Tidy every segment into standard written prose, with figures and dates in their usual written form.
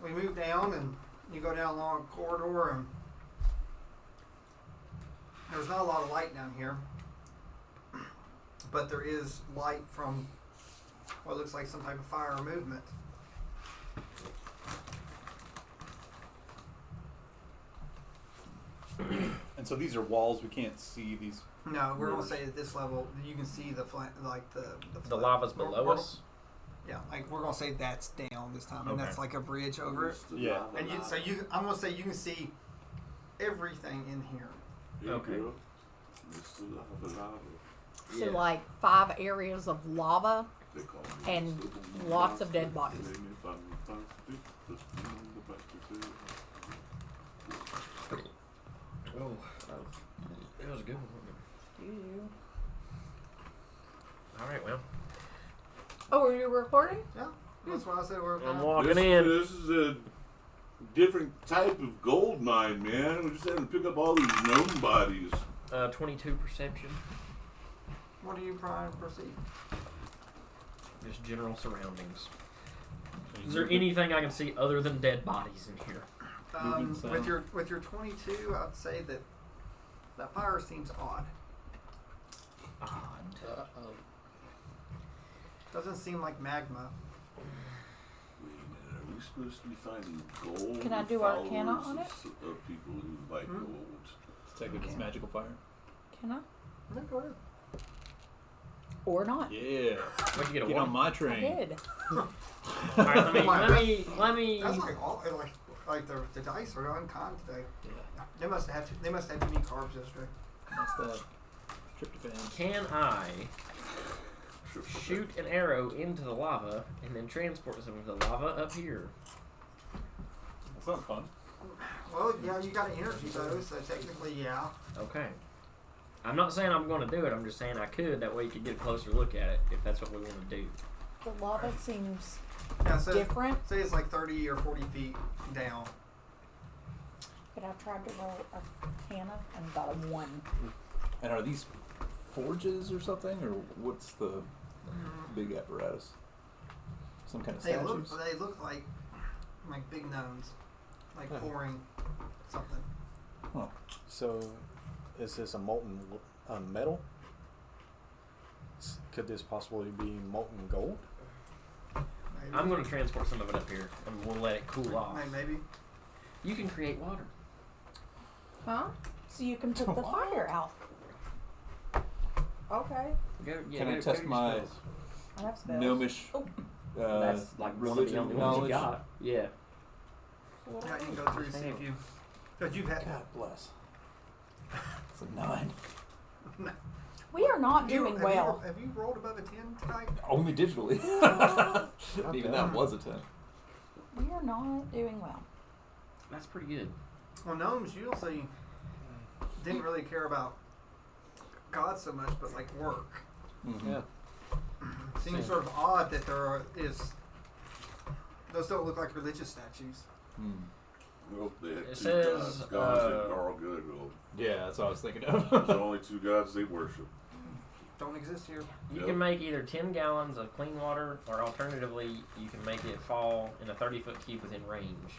we move down and you go down along a corridor and there's not a lot of light down here, but there is light from what looks like some type of fire or movement. And so these are walls. We can't see these. No, we're gonna say at this level you can see the The lava's below us. Yeah, like we're gonna say that's down this time, and that's like a bridge over it. Yeah. And I'm gonna say you can see everything in here. Okay. So like 5 areas of lava and lots of dead bodies. Oh, that was a good one. All right, well. Oh, are you recording? Yeah, that's why I said we're. I'm walking in. This is a different type of gold mine, man. We just had to pick up all these known bodies. 22 perception. What are you trying to proceed? Just general surroundings. Is there anything I can see other than dead bodies in here? With your 22, I'd say that fire seems odd. Odd. Doesn't seem like magma. Wait a minute, are we supposed to be finding gold? Can I do followers Arcana on it? Of people who like gold. Let's take it as magical fire. Can I? No, go ahead. Or not? Yeah. What'd you get a Get one? on my I train. did. All right, let me. That's like all like the dice are uncon today. Yeah. They must have too many carbs yesterday. That's that tryptophan. Can I shoot an arrow into the lava and then transport some of the lava up here? That sounds fun. Well, yeah, you got an energy though, so technically, yeah. Okay. I'm not saying I'm going to do it. I'm just saying I could. That way you could get a closer look at it if that's what we want to do. The lava seems Yeah, so different. say it's like 30 or 40 feet down. But I tried to roll a Hannah and got a 1. And are these forges or something, or what's the big apparatus? Some kind of statues? They look like big gnomes, like pouring something. Huh. So, is this a molten metal? Could this possibly be molten gold? Maybe. I'm going to transport some of it up here and we'll let it cool off. Maybe. You can create water. Huh? So you can put the fire out. Okay. Can I test my I have spells. gnomish That's like one of the religion only ones you knowledge? got. Yeah. Yeah, you can go through and see if you. Because you've had. God bless. It's a 9. We are not doing well. Have you rolled above a 10 tonight? Only digitally. Even that was a 10. We are not doing well. That's pretty good. Well, gnomes usually didn't really care about God so much, but like work. Mm-hmm. Yeah. Seems sort of odd that those don't look like religious statues. Well, they had It two says, gods. Gods that Carl good. Yeah, that's what I was thinking of. There's only 2 gods they worship. Don't exist here. You Yep. can make either 10 gallons of clean water, or alternatively, you can make it fall in a 30-foot cube within range.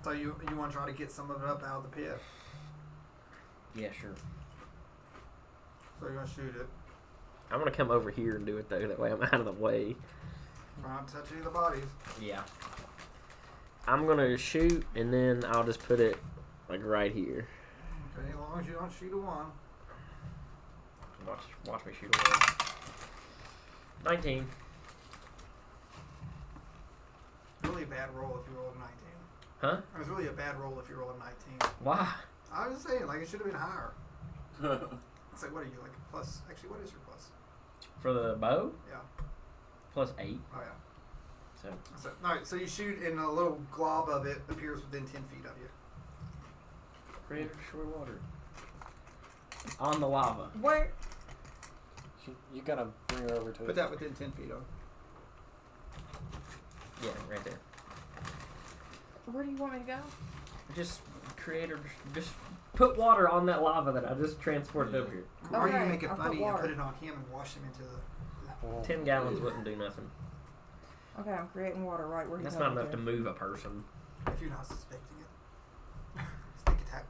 So you want to try to get some of it up out of the pit. Yeah, sure. So you're gonna shoot it. I'm going to come over here and do it, though. That way I'm out of the way. Try not to touch any of the bodies. Yeah. I'm going to shoot, and then I'll just put it, like, right here. Okay, as long as you don't shoot a 1. Watch me shoot a 1. 19. Really a bad roll if you rolled a 19. Huh? It was really a bad roll if you rolled a 19. Why? I was just saying, like, it should have been higher. It's like, what are you, like, a plus? Actually, what is your plus? For the bow? Yeah. Plus 8. Oh, yeah. So, Alright, so you shoot and a little glob of it appears within 10 feet of you. create or destroy water. On the lava. Where? You gotta bring her over to Put it. that within 10 feet of. Yeah, right there. Where do you want me to go? Just create or just put water on that lava that I just transported over here. Or you Okay, can make it I'll put funny and water. put it on him and wash him into the. 10 gallons wouldn't do nothing. Okay, I'm creating water right where you That's told not me enough to move a person. If you're not suspecting it. Sneak attack.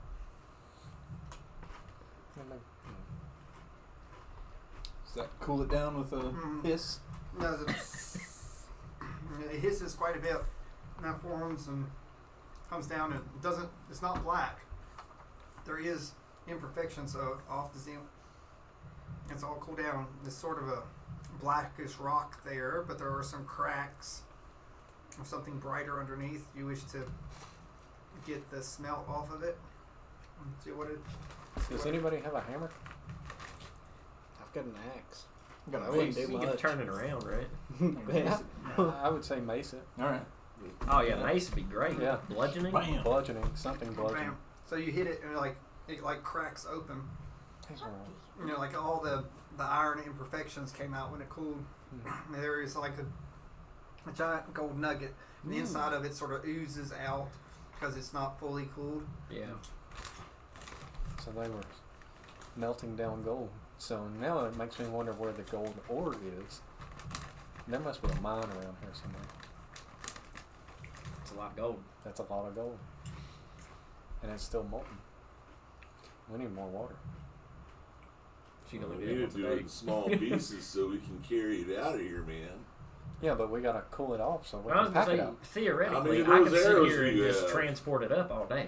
Does that cool it down with a hiss? No, it hisses quite a bit. And that forms and comes down and it's not black. There is imperfection, so off the zoom. It's all cooled down. There's sort of a blackish rock there, but there are some cracks of something brighter underneath. You wish to get the smell off of it. See what it. Does anybody have a hammer? I've got an axe. Got I a wouldn't mace. do You can much. turn it around, right? Yeah. I would say mace it. All right. Oh yeah, mace would be great. Yeah. Bludgeoning. Bam. Bludgeoning, something bludgeoning. Bam. So you hit it and it cracks open. You know, like all the iron imperfections came out when it cooled. And there is like a giant gold nugget, and the inside of it sort of oozes out because it's not fully cooled. Yeah. So they were melting down gold. So now it makes me wonder where the gold ore is. There must be a mine around here somewhere. It's a lot of gold. That's a lot of gold. And it's still molten. We need more water. She can We only need do to do it it in small pieces so we can carry it out of here, man. Yeah, but we gotta cool it off so we I was can gonna pack it say, out. theoretically, How many of I those can sit arrows here do and you just have? transport it up all day.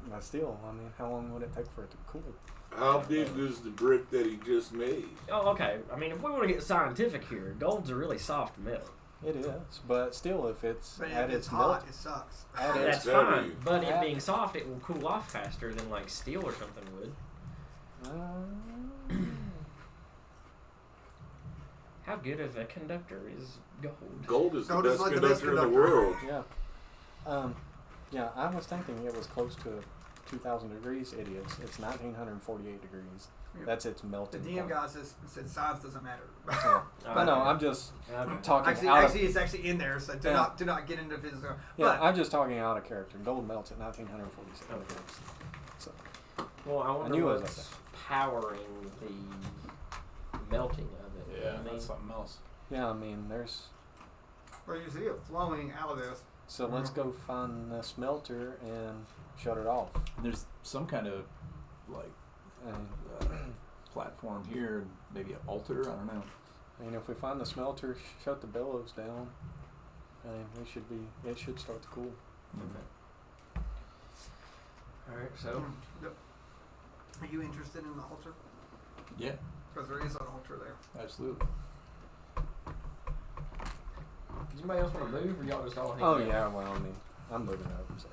But still, I mean, how long would it take for it to cool? How big is the brick that he just made? Oh, okay. I mean, if we want to get scientific here, gold's a really soft metal. It is, but still, if it's But at if it's its hot, melt, it sucks. at That's its heavy. fine, but it Yeah. being soft, it will cool off faster than like steel or something would. How good of a conductor is gold? Gold is the Gold is best like the best conductor in the conductor. world. yeah, yeah. I was thinking it was close to 2,000 degrees. It is. It's 1,948 degrees. Yeah. That's its The melting DM point. guy said science doesn't matter. But no, I'm just Okay. talking Actually, out. it's actually in there, so do Yeah. not get into physics. Yeah, But I'm just talking out of character. Gold melts at 1,947 degrees. So Well, I wonder knew it was what's powering the melting of it. You know Yeah, what I mean? that's something else. yeah, I mean, there's. well, you see it flowing out of this. So let's go find the smelter and shut it off. There's some kind of like And platform here, and maybe an altar. I don't know. I mean, if we find the smelter, shut the bellows down, and we should be. It should start to cool. Alright, so Yep. Are you interested in the altar? Yeah, Because there is an altar there. absolutely. does anybody else want to move, or y'all just all hang Oh out? yeah, well, I mean, I'm moving over. So.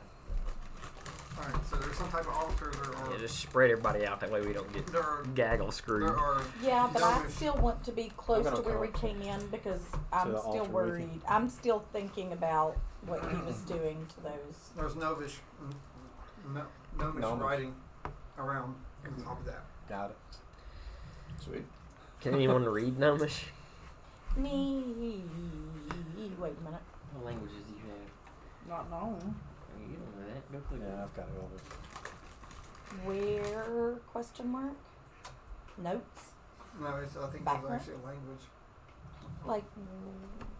All right, so there's some type of altar. Yeah, just spread everybody out that way we don't get There are gaggle screwed. there are Yeah, but I gnomish- still want to be close gonna to where come we up came in because I'm the still altar with you. worried. I'm still thinking about what he was doing to those. There's gnomish Gnomish. writing around on top of that. Got it. Sweet. Can anyone read Gnomish? Me. Wait a minute. What languages do you have? Not known. I mean, you don't know that. Go click Yeah, it. I've got it over. Where? Question mark. Notes. No, it's, I think Backward? there's actually a language. Like,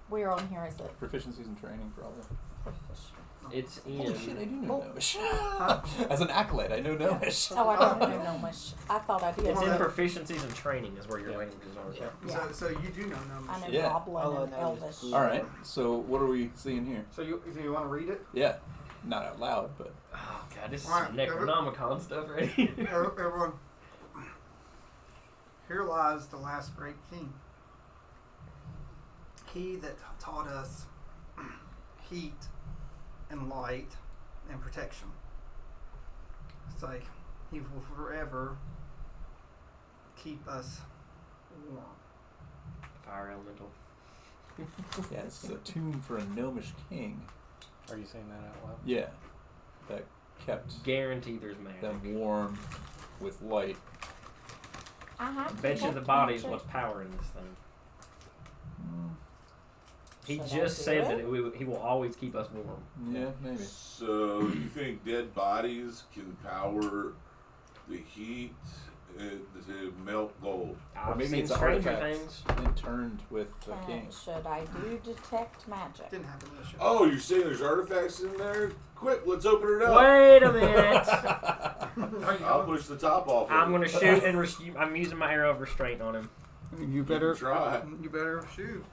where on here is it? Proficiencies and training, probably. Proficient. It's in. Holy shit, I do know Oh. Gnomish. As an acolyte, I know Gnomish. Oh, I don't know Gnomish. I thought I did. It's in Well, proficiencies and training is where your Yeah. languages are. Yeah. Yeah. So you do know I gnomish. know Yeah. Goblin All I and know is Elvish. blue. All right. So what are we seeing here? So you want to read it? Yeah, not out loud, but Oh god, this is Alright, some Necronomicon stuff right here. Everyone. Here lies the last great king. He that taught us heat and light and protection. It's like he will forever keep us warm. Fire elemental. yeah, this is a tomb for a gnomish king. Are you saying that out loud? Yeah, that kept Guarantee there's magic. them warm with light. I I have bet you check the body is magic. what's powering this thing. He Should I just do said it? that he will always keep us warm. Yeah, maybe. So you think dead bodies can power the heat to melt gold. I've maybe seen it's an Stranger artifact. Things. And turned with the king. Should I do detect magic? Didn't happen in the show. Oh, you're saying there's artifacts in there? Quick, let's open it up. Wait a minute. I'll push the top off. I'm of gonna it. shoot and I'm using my arrow of restraint on him. You better try. You better shoot.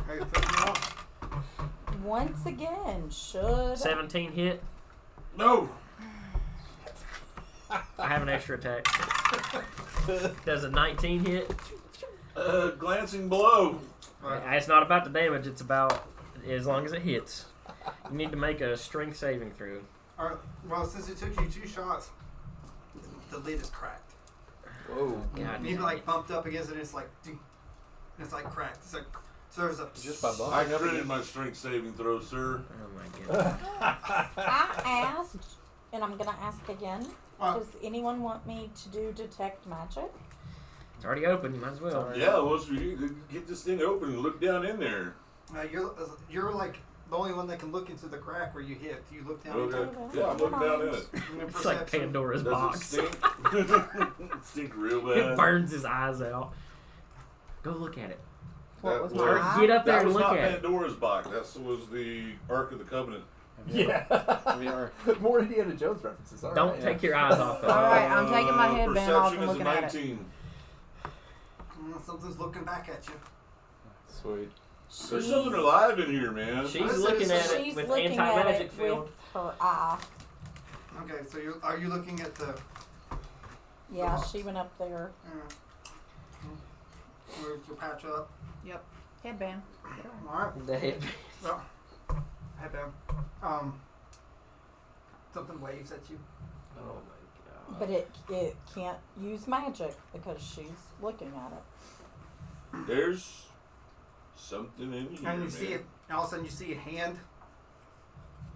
Hey, put me off. Once again, should 17 hit. No. I have an extra attack. Does a 19 hit? Glancing blow. It's not about the damage. It's about as long as it hits. You need to make a strength saving throw. All right. Well, since it took you 2 shots, the lid is cracked. Whoa. God, You like bumped up against it, and it's like, ding. It's like cracked. It's like, so there's a Just by bump. I critted my strength saving throw, sir. Oh my god. I asked, and I'm gonna ask again. Well, Does anyone want me to do detect magic? It's already open. You might as well. Yeah, once we get this thing open and look down in there. you're like the only one that can look into the crack where you hit. You look down into Okay. it. Yeah, I'm looking down in it. It's like Pandora's Does box. it stink? It stink real It bad. burns his eyes out. Go look at it. What was That my was- eye? Get up there That and was look not at it. Pandora's box. That was the Ark of the Covenant. Yeah. We are. More Indiana Jones references. All Don't right, take your eyes off of All it. right, I'm taking my headband off and Perception is a looking at it. 19. Something's looking back at you. Sweet. There's something alive in here, man. She's Listen, looking at She's it with looking at anti-magic it field. with her eye. Okay, so are you looking at the? Yeah, she went up there. Where's your patch up? Yep. Headband. All right. The head. Well, headband. Something waves at you. Oh my god. But it can't use magic because she's looking at it. There's something in here, And you man. see it, and all of a sudden you see a hand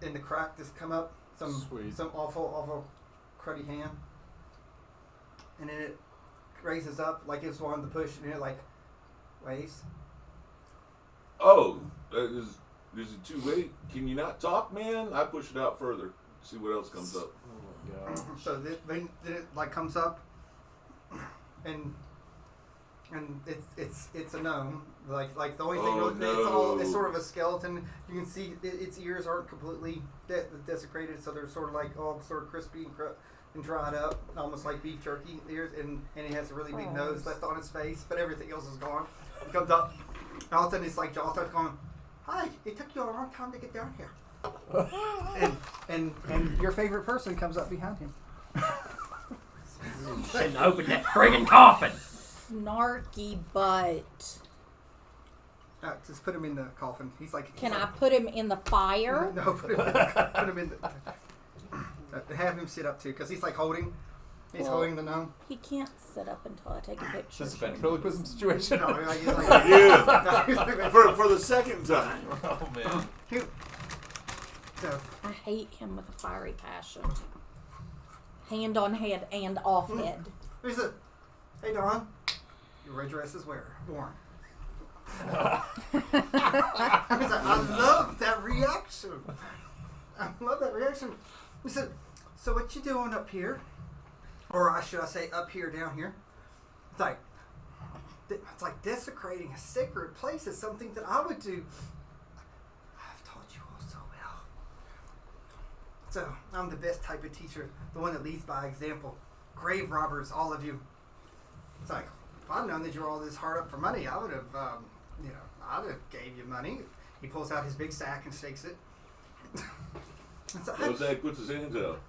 in the crack just come up. Sweet. Some awful cruddy hand. And then it raises up like it's wanting to push, and it like waves. Oh, is it too late? Can you not talk, man? I push it out further. See what else comes up. Oh my god. So then it like comes up, and it's a gnome. Like the only thing Oh, it's no. sort of a skeleton. You can see its ears aren't completely desecrated, so they're sort of like all sort of crispy and dried up, almost like beef jerky ears. And it has a really big nose left on its face, but everything else is gone. It comes up, and all of a sudden its like jaw starts going, "Hi, it took you a long time to get down here." and your favorite person comes up behind him. Shouldn't open that friggin' coffin. Snarky butt. Just put him in the coffin. He's like. Can I put him in the fire? No, put him in the. Have him sit up too, because he's like holding. He's Well- holding the gnome. He can't sit up until I take a picture. This is a ventriloquism situation. No, like, he's like. Again, for the second time. Oh man. So, I hate him with a fiery passion. Hand on head and off head. he said, "Hey Don, your red dress is worn." I love that reaction. I love that reaction. He said, "So what you doing up here, or should I say up here, down here?" It's like desecrating a sacred place is something that I would do. I've taught you all so well. So I'm the best type of teacher, the one that leads by example. Grave robbers, all of you. It's like, if I'd known that you were all this hard up for money, I would have, I'd have gave you money. He pulls out his big sack and shakes it. So, Jose puts his hands out.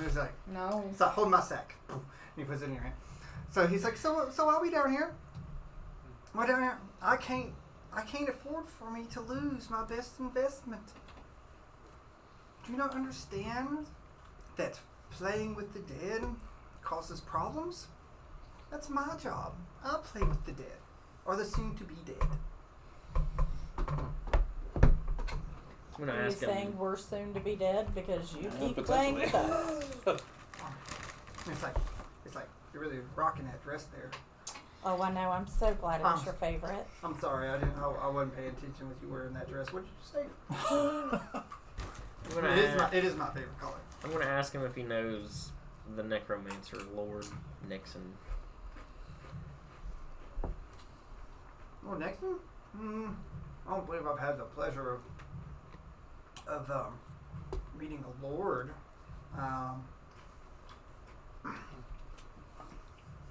he's like, No. so hold my sack. And he puts it in your hand. So he's like, so why we down here? Why down here? I can't afford for me to lose my best investment. Do you not understand that playing with the dead causes problems? That's my job. I'll play with the dead, or the soon-to-be dead. I'm gonna Are you ask saying him. we're soon to be dead because you Yeah, keep playing potentially. with us? It's like you're really rocking that dress there. Oh, I know. I'm so glad it was your favorite. I'm sorry, I wasn't paying attention with you wearing that dress. What did you say? I'm gonna It is my favorite color. I'm gonna ask him if he knows the necromancer, Lord Nixon. Lord Nixon? I don't believe I've had the pleasure of meeting a lord.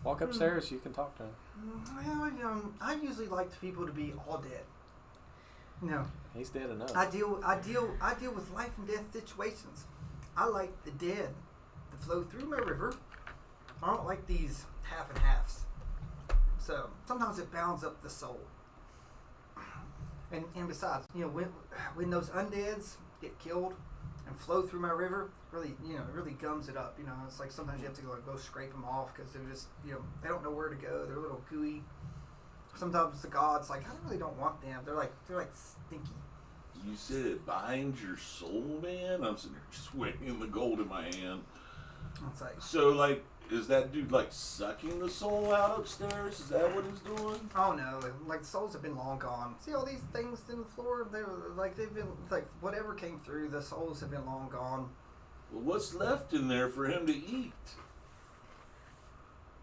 Walk upstairs. You can talk to him. Well, I usually like people to be all dead. No, He's dead enough. I deal with life and death situations. I like the dead to flow through my river. I don't like these half and halves. So sometimes it bounds up the soul. And besides, when those undeads get killed and flow through my river, really, it really gums it up. It's like sometimes you have to go scrape them off because they're just, they don't know where to go. They're a little gooey. Sometimes the gods, like, I really don't want them. They're like stinky. You said it binds your soul, man? I'm sitting there just weighing the gold in my hand. It's like, So, like, is that dude, like, sucking the soul out upstairs? Is that what he's doing? oh no, like souls have been long gone. See all these things in the floor? They've been like whatever came through. The souls have been long gone. Well, what's left in there for him to eat?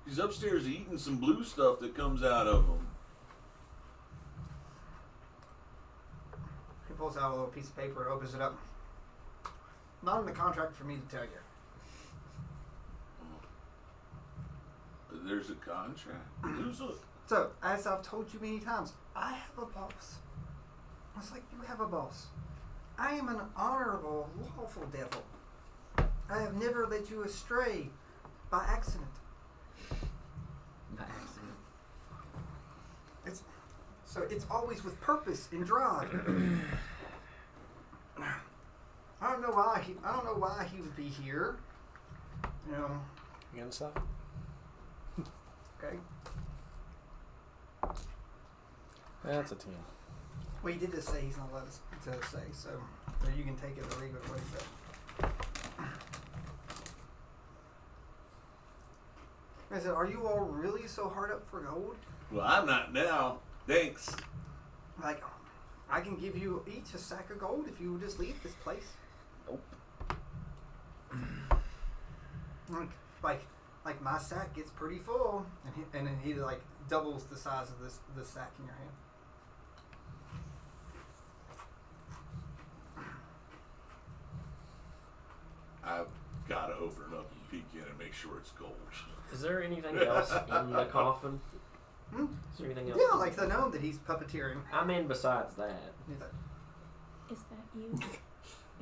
He's upstairs eating some blue stuff that comes out of him. He pulls out a little piece of paper and opens it up. Not in the contract for me to tell you. There's a contract. Who's a... So, as I've told you many times, I have a boss. It's like you have a boss. I am an honorable, lawful devil. I have never led you astray by accident. By accident. It's always with purpose and drive. I don't know why he would be here. You inside? Okay. That's a 10. Well, he did just say he's not allowed to say, so you can take it or leave it what he said. I said, are you all really so hard up for gold? Well, I'm not now. Thanks. Like, I can give you each a sack of gold if you would just leave this place. Nope. Like my sack gets pretty full, and then he like doubles the size of this sack in your hand. I've got to open it up and peek in and make sure it's gold. Is there anything else in the coffin? Hmm? Is there anything else? Yeah, like the gnome that he's puppeteering. I mean, besides that. He's like, Is that you?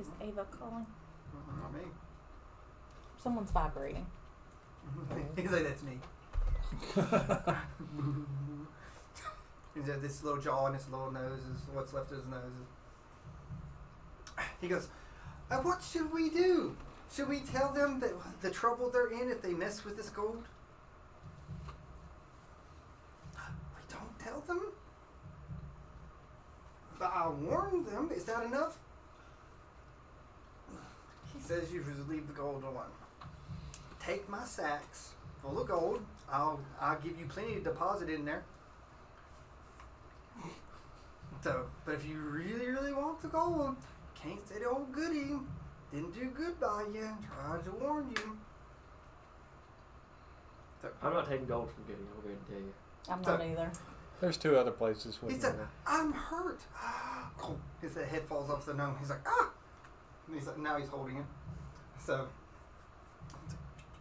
Is Ava calling? not me. Someone's vibrating. He's like, that's me. He's got this little jaw and his little nose is what's left of his nose. He goes, what should we do? Should we tell them that the trouble they're in if they mess with this gold? We don't tell them? But I'll warn them. Is that enough? He says you should leave the gold alone. Take my sacks full of gold. I'll give you plenty of deposit in there. So, but if you really, really want the gold, can't say the old goody. Didn't do good by you. Tried to warn you. So, I'm not taking gold from Goody, I'll go ahead and tell you. I'm not either. There's 2 other places with he me. said, I'm hurt. His head falls off the gnome. He's like, ah! And he's like, now he's holding him. So,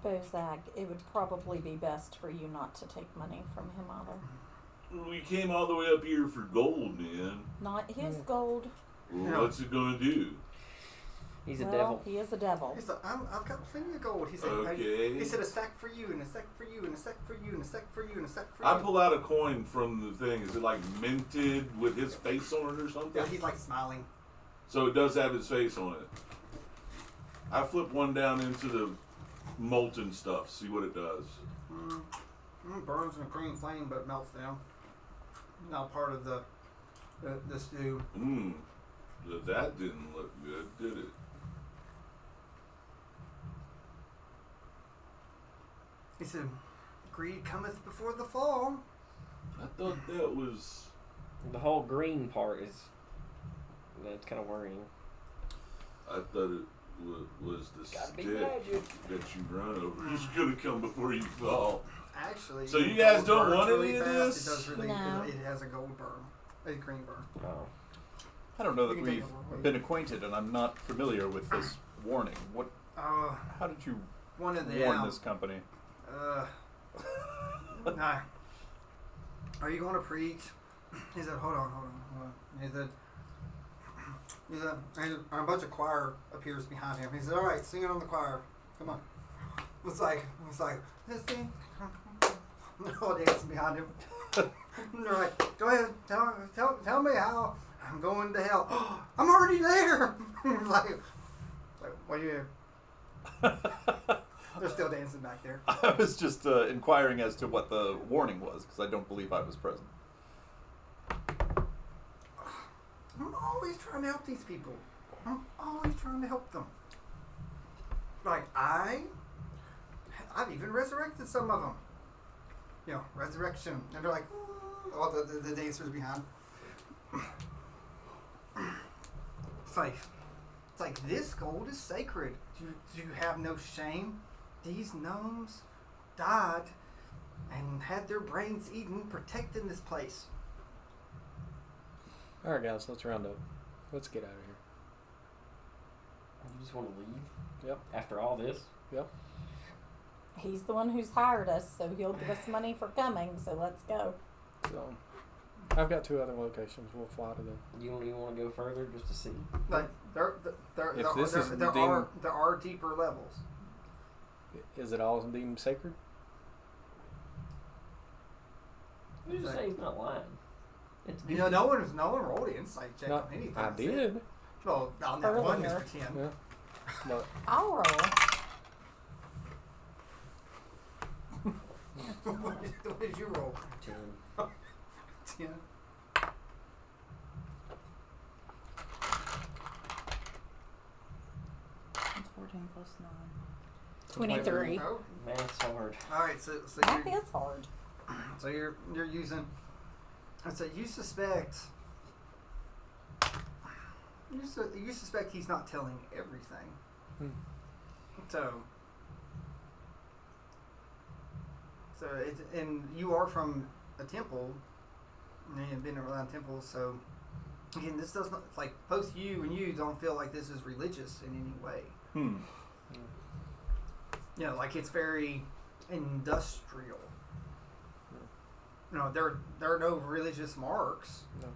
Bozag, it would probably be best for you not to take money from him either. We came all the way up here for gold, man. Not his gold. Well, No. what's it gonna do? He's a Well, devil. he is a devil. he's like, I've got plenty of gold. He said, Okay. he said, a sack for you, and a sack for you, and a sack for you, and a sack for you, and a sack for you. I pull out a coin from the thing. Is it like minted with his face on it or something? Yeah, he's like smiling. So it does have his face on it. I flip one down into the molten stuff, see what it does. Burns in a green flame, but melts down. Now part of the stew. That didn't look good, did it? He said, greed cometh before the fall. I thought that was... The whole green part is... That's kind of worrying. I thought it was the Gotta be stick magic. that you run over just gonna come before you fall? Actually, So you guys gold don't burns want really any of fast. this? It does really. No. It has a gold burn, a green burn. Oh. I don't know You that can take we've it away. been acquainted, and I'm not familiar with this warning. What? How did you One of warn them. this company? Nah. Are you going to preach? He said, hold on. He said, and a bunch of choir appears behind him. He said, all right, sing it on the choir. Come on. It's like, this thing. They're all dancing behind him. And they're like, go ahead, tell me how I'm going to hell. I'm already there. like, what are you? They're still dancing back there. I was just inquiring as to what the warning was, because I don't believe I was present. I'm always trying to help these people. I'm always trying to help them. Like, I've even resurrected some of them. You know, resurrection. And they're like, "Ooh," all the dancers behind. It's like, this gold is sacred. Do you have no shame? These gnomes died and had their brains eaten protecting this place. All right, guys, let's round up. Let's get out of here. You just want to leave? Yep. After all this? Yep. He's the one who's hired us, so he'll give us money for coming. So let's go. So, I've got 2 other locations. We'll fly to them. You don't even want to go further just to see? Like, there are deeper levels. Is it all deemed sacred? You just say he's not lying. It's You know, no one rolled the insight check No, on anything. I did. Well, on that one, Earlier. Mr. 10. Yeah. But I'll roll. What did you roll? 10. 10. It's 14 plus 9. 23. Oh. Math's hard. All right, so Math is hard. you're using. So you suspect. You suspect he's not telling everything. Hmm. And you are from a temple, and you've been around temples, so again, this does not, like, both you and you don't feel like this is religious in any way. You know, like, it's very industrial. You know, there are no religious marks. no.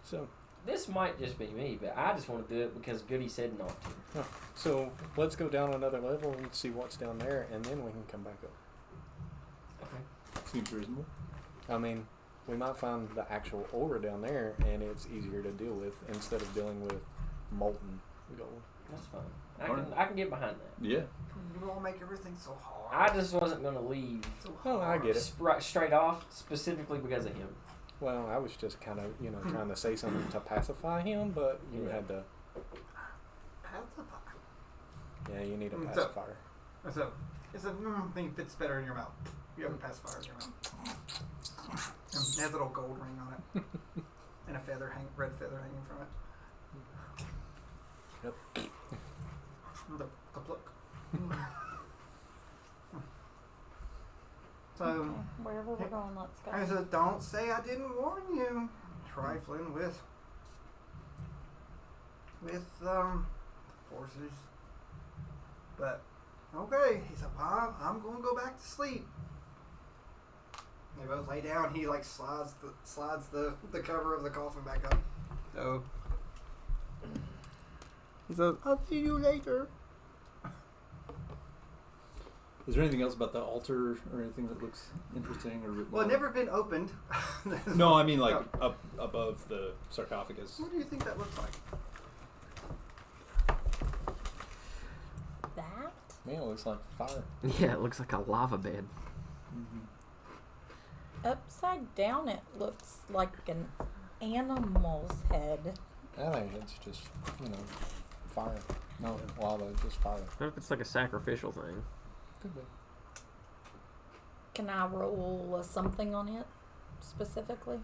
So, This might just be me, but I just want to do it because Goody said not to. so let's go down another level and see what's down there, and then we can come back up. Okay. Seems reasonable. I mean, we might find the actual aura down there, and it's easier to deal with instead of dealing with molten gold. That's fine. I can get behind that. Yeah. You all make everything so hard. I just wasn't going to leave So Oh, I hard. get it. straight off specifically because of him. Well, I was just kind of, trying to say something to pacify him, but you Yeah. had to. Pacify. Yeah, you need a So- pacifier. So, it's a thing fits better in your mouth. You have a pacifier in your mouth. And it has a little gold ring on it. And a red feather hanging from it. Yep. The pluck. So, Okay, wherever we're going, let's go. I said, don't say I didn't warn you. Trifling with forces. But, okay. He said, well, I'm going to go back to sleep. They both lay down. He, like, slides the cover of the coffin back up. So, he says, I'll see you later. Is there anything else about the altar or anything that looks interesting or written? Well, on? never been opened. No, I mean like Oh. up above the sarcophagus. What do you think that looks like? That? Man, it looks like fire. Yeah, it looks like a lava bed. Upside down, it looks like an animal's head. I think it's just, fire. No lava, just fire. What if it's like a sacrificial thing? Could be. Can I roll something on it specifically?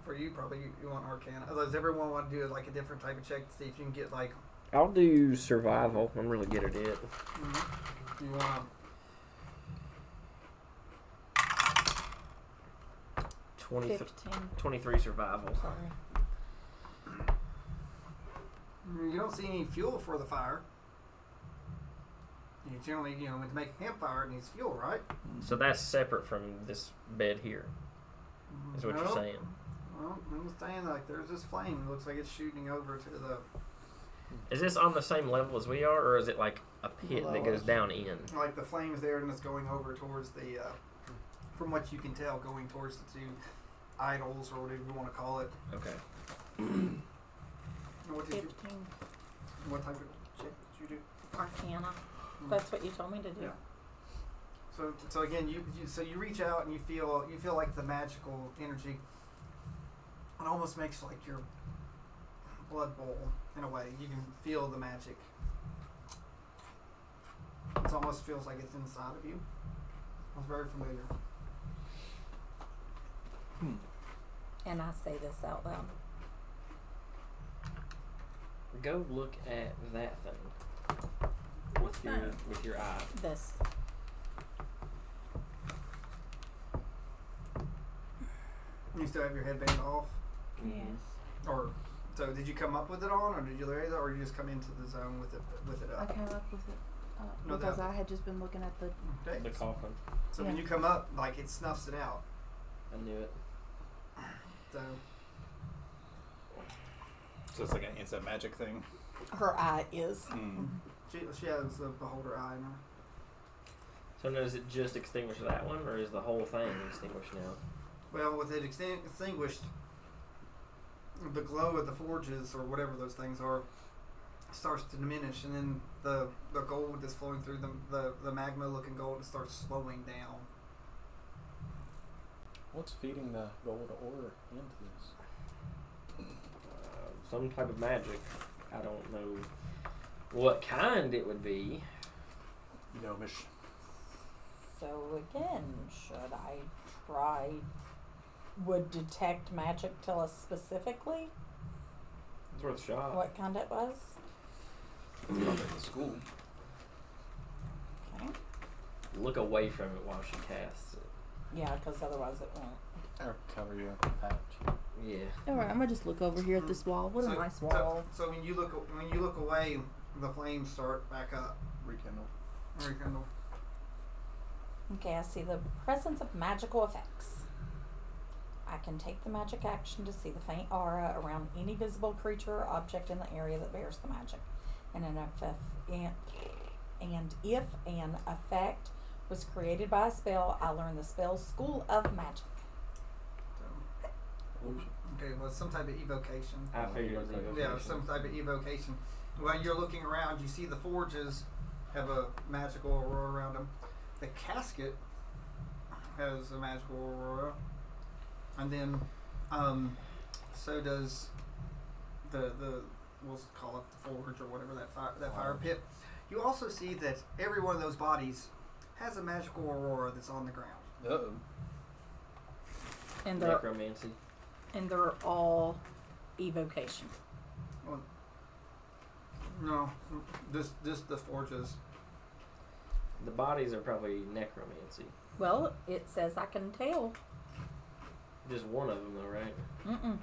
For you, probably you want Arcana. Does everyone want to do like a different type of check to see if you can get like I'll do survival. I'm really good at it. You want 15. 23 survival. Sorry. you don't see any fuel for the fire. You generally, to make a campfire, it needs fuel, right? So that's separate from this bed here, is what you're Nope. saying. Well, I'm saying like there's this flame. It looks like it's shooting over to the Is this on the same level as we are, or is it like a pit that goes down in? like the flame's there and it's going over towards the. From what you can tell, going towards the two idols or whatever you want to call it. Okay. What did you? 15. What type of check did you do? Arcana. That's what you told me to do. Yeah. So again, you reach out and you feel like the magical energy. It almost makes like your blood boil in a way. You can feel the magic. It almost feels like it's inside of you. It's very familiar. And I say this out loud. Go look at that thing with your eye. This. You still have your headband off, Yes. or so did you come up with it on, or did you raise it, or you just come into the zone with it I up? came up with it No because doubt. I had just been looking at the. Okay. The coffin. So when Yeah. you come up, like it snuffs it out. I knew it. So So it's like an instant magic thing. Her eye is. she has the beholder eye in her. So now does it just extinguish that one, or is the whole thing extinguished now? Well, with it extinguished, the glow of the forges or whatever those things are starts to diminish, and then the gold that's flowing through the magma looking gold starts slowing down. What's feeding the gold ore into this? Some type of magic. I don't know what kind it would be. Gnomish. So again, should I try? Would detect magic tell us specifically It's worth a shot. what kind it was? Probably at the school. Okay. Look away from it while she casts it. Yeah, because otherwise it won't. Or cover your patch. Yeah. Alright, I'm gonna just look over here at this wall. What a nice wall. So when you look away, the flames start back up. Rekindle. Rekindle. Okay, I see the presence of magical effects. I can take the magic action to see the faint aura around any visible creature or object in the area that bears the magic. And if an effect was created by a spell, I learn the spell's school of magic. So, Illusion. okay, well, some type of evocation. I figured it was Okay. Yeah, evocation. some type of evocation. While you're looking around, you see the forges have a magical aurora around them. The casket has a magical aurora, and then so does the we'll call it the forge or whatever that fire pit. You also see that every one of those bodies has a magical aurora that's on the ground. Uh-oh. And they're Necromancy. all evocation. Well, no, this the forges. The bodies are probably necromancy. Well, it says I can tell. Just one of them, though, right? Mm-mm.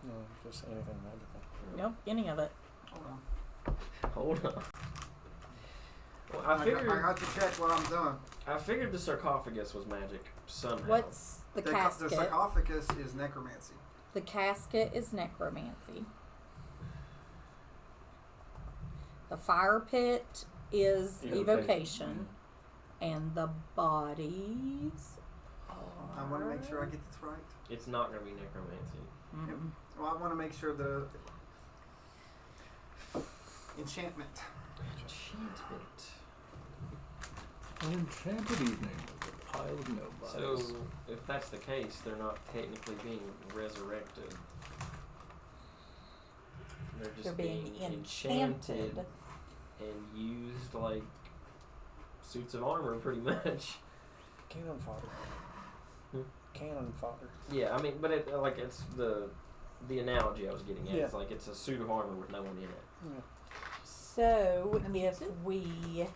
No, just anything magical. Nope, any of it. Hold on. Hold on. Well, I got to check what I'm doing. I figured the sarcophagus was magic somehow. What's the casket? The sarcophagus is necromancy. The casket is necromancy. The fire pit is evocation. And the bodies are... I want to make sure I get this right. It's not going to be necromancy. Mm-mm. Well, I want to make sure the enchantment. Enchantment. An enchanted evening with a pile of nobodies. So, if that's the case, they're not technically being resurrected. They're just They're being enchanted enchanted. and used like suits of armor, pretty much. Cannon fodder. Hmm? Cannon fodder. Yeah, I mean, but it's the analogy I was getting at. Yeah. It's like it's a suit of armor with no one in it. Yeah. So if we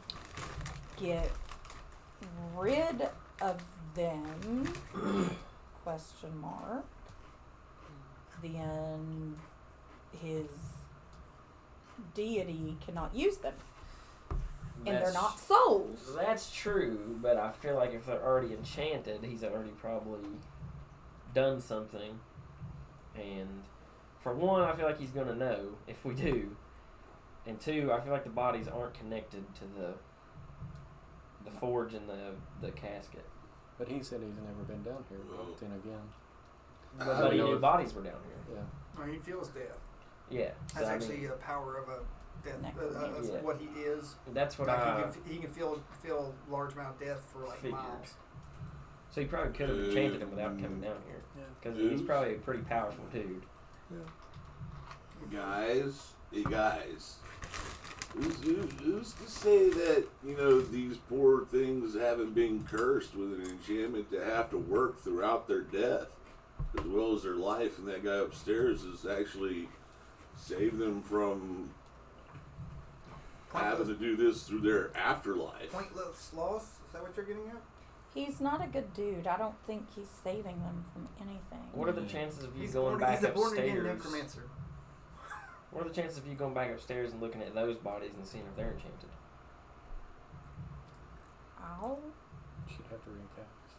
get rid of them, question mark, then his deity cannot use them. And they're not souls. That's true, but I feel like if they're already enchanted, he's already probably done something. And for one, I feel like he's gonna know if we do. And two, I feel like the bodies aren't connected to the forge and the casket. But he said he's never been down here. But then again, But he knew bodies were down here. yeah. He feels death. Yeah. That's so, actually a power of a death. That's Yeah. what he is. That's what Like he can feel large amount of death for like figured. miles. So he probably could have enchanted him without coming down here. Because he's probably a pretty powerful dude. Guys, hey guys, who's to say that, you know, these poor things haven't been cursed with an enchantment to have to work throughout their death as well as their life, and that guy upstairs has actually saved them from having to do this through their afterlife. Pointless loss? Is that what you're getting at? He's not a good dude. I don't think he's saving them from anything. What are the chances of you He's going back he's a born upstairs? again necromancer. What are the chances of you going back upstairs and looking at those bodies and seeing if they're enchanted? Ow. Should have to recast.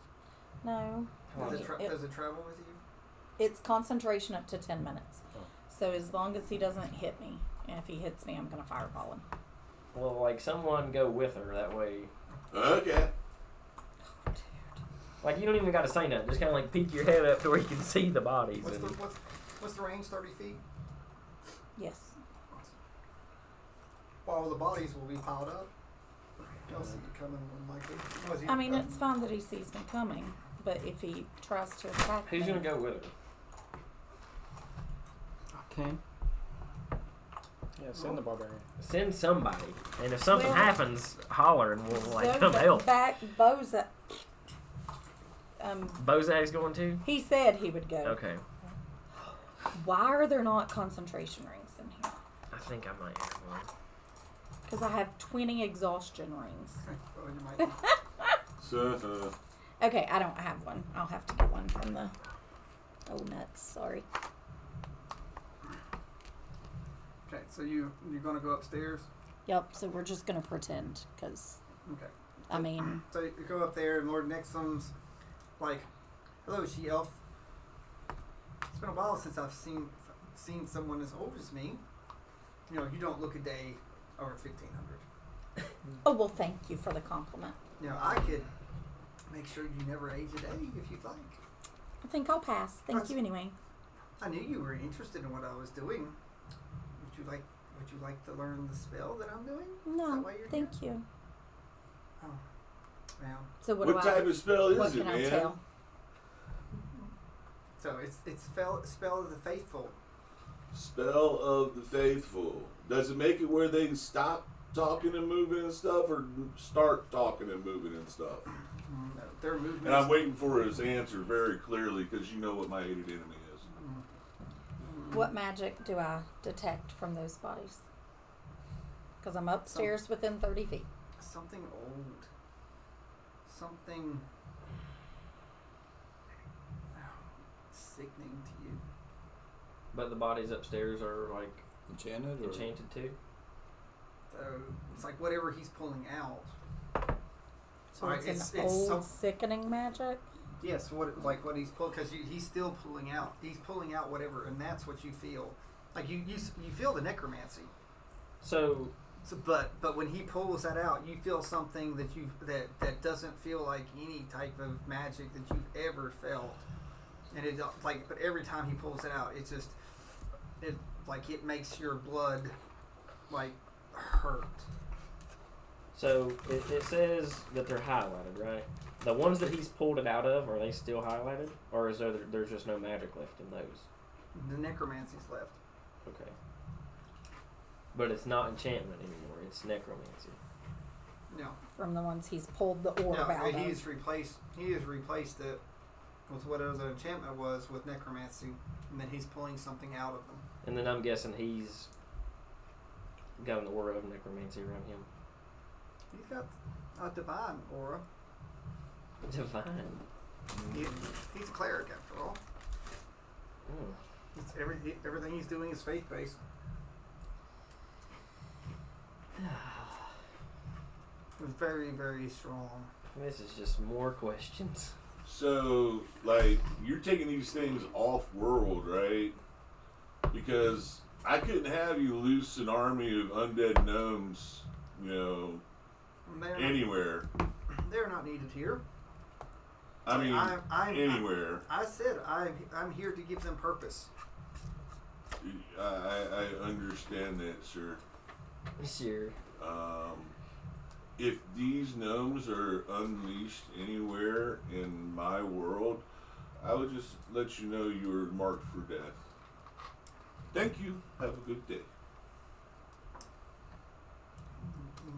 No. How long Does is it, does it travel with you? It's concentration up to 10 minutes. Oh. So as long as he doesn't hit me, and if he hits me, I'm going to fireball him. Well, like someone go with her that way. Okay. Like you don't even got to say nothing. Just kind of like peek your head up to where you can see the bodies. What's and what's the range? 30 feet. Yes. All the bodies will be piled up. They'll see you coming unlikely. I mean, it's fine that he sees me coming, but if he tries to attack Who's me, gonna go with her? Okay. Yeah, send the barbarian. Send somebody, and if something Well, happens, holler and we'll like so come help. back Boza. Bozak's going too. He said he would go. Okay, Why are there not concentration rings in here? I think I might have one. Because I have 20 exhaustion rings. Oh, you might. So, Okay, I don't have one. I'll have to get one from the. Oh nuts! Sorry. Okay, so you're gonna go upstairs. Yep. So we're just gonna pretend, because Okay. I mean, So you go up there, and Lord Nixon's like, "Hello, she elf. It's been a while since I've seen someone as old as me. You know, you don't look a day over 1500. oh well, thank you for the compliment. You know, I could make sure you never age a day if you'd like. I think I'll pass. Thank That's- you anyway. I knew you were interested in what I was doing. Would you like to learn the spell that I'm doing? Is that No, why you're thank here? you. Oh, well. So what, what do type of spell What is it, can I man? tell? So it's spell of the faithful. Spell of the faithful. Does it make it where they stop talking and moving and stuff, or start talking and moving and stuff? No, their movements. And I'm waiting for his answer very clearly because you know what my hated enemy is. What magic do I detect from those bodies? Because I'm upstairs within 30 feet. Something old. Something sickening to you. But the bodies upstairs are like Enchanted or enchanted too. So it's like whatever he's pulling out. So Alright, it's it's old, some- sickening magic. Yes, what he's pulling, because he's still pulling out. He's pulling out whatever, and that's what you feel. Like you feel the necromancy. So So, but when he pulls that out, you feel something that doesn't feel like any type of magic that you've ever felt. And it like, but every time he pulls it out, it makes your blood like hurt. So it says that they're highlighted, right? The ones that he's pulled it out of, are they still highlighted, or is there's just no magic left in those? The necromancy's left. Okay. But it's not enchantment anymore; it's necromancy. No, From the ones he's pulled the orb out he of. has replaced it with whatever the enchantment was with necromancy, and then he's pulling something out of them. And then I'm guessing he's got an aura of necromancy around him. He's got a divine aura. Divine. He's a cleric after all. Mm. It's everything he's doing is faith based. It's very, very strong. This is just more questions. So, like, you're taking these things off world, right? Because I couldn't have you loose an army of undead gnomes, you know, anywhere. They're not needed here. I mean, I'm anywhere. I said I'm here to give them purpose. I understand that, sir. Sure. If these gnomes are unleashed anywhere in my world, I would just let you know you are marked for death. Thank you. Have a good day.